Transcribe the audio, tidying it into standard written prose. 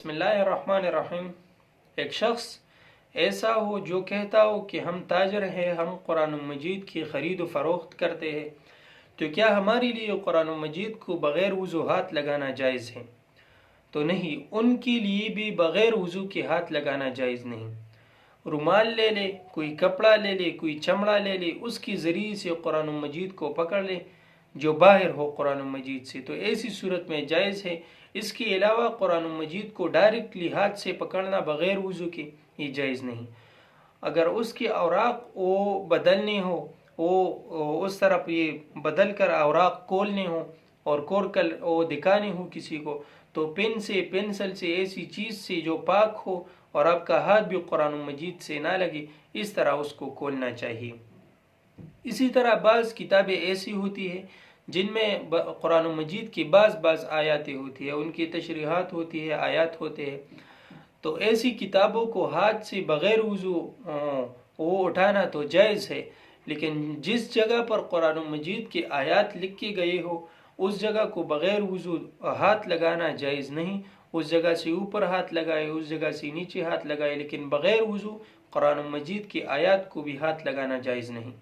बिस्मिल्लाहिर्रहमानिर्रहीम। एक शख्स ऐसा हो जो कहता हो कि हम ताजर हैं, हम कुरान मजीद की ख़रीद व फ़रोख्त करते हैं, तो क्या हमारे लिए कुरान मजीद को बग़ैर वज़ू हाथ लगाना जायज़ है? तो नहीं, उनके लिए भी बग़ैर वज़ू के हाथ लगाना जायज़ नहीं। रुमाल ले ले, कोई कपड़ा ले ले, कोई चमड़ा ले ले, उसके ज़रिए से कुरान मजीद को पकड़ ले जो बाहर हो कुरान मजीद से, तो ऐसी सूरत में जायज़ है। इसके अलावा कुरान मजीद को डायरेक्टली हाथ से पकड़ना बग़ैर वज़ू के ये जायज़ नहीं। अगर उसके औराक वो बदलने हो, वो उस तरफ ये बदल कर औराक खोलने हो और खोल कर वो दिखाने हो किसी को, तो पेन से, पेंसिल से, ऐसी चीज़ से जो पाक हो और आपका हाथ भी कुरान मजीद से ना लगे, इस तरह उसको खोलना चाहिए। इसी तरह बाज़ किताबें ऐसी होती है जिनमें कुरान मजीद की बाज़ आयातें होती है, उनकी तशरीहात होती है, आयात होते हैं, तो ऐसी किताबों को हाथ से बग़ैर वज़ू वो उठाना तो जायज़ है। लेकिन जिस जगह पर कुरान मजीद के आयात लिख के गए हो, उस जगह को बग़ैर वज़ू हाथ लगाना जायज़ नहीं। उस जगह से ऊपर हाथ लगाए, उस जगह से नीचे हाथ लगाए, लेकिन बग़ैर वज़ू कुरान मजीद की आयात को भी हाथ लगाना जायज़ नहीं।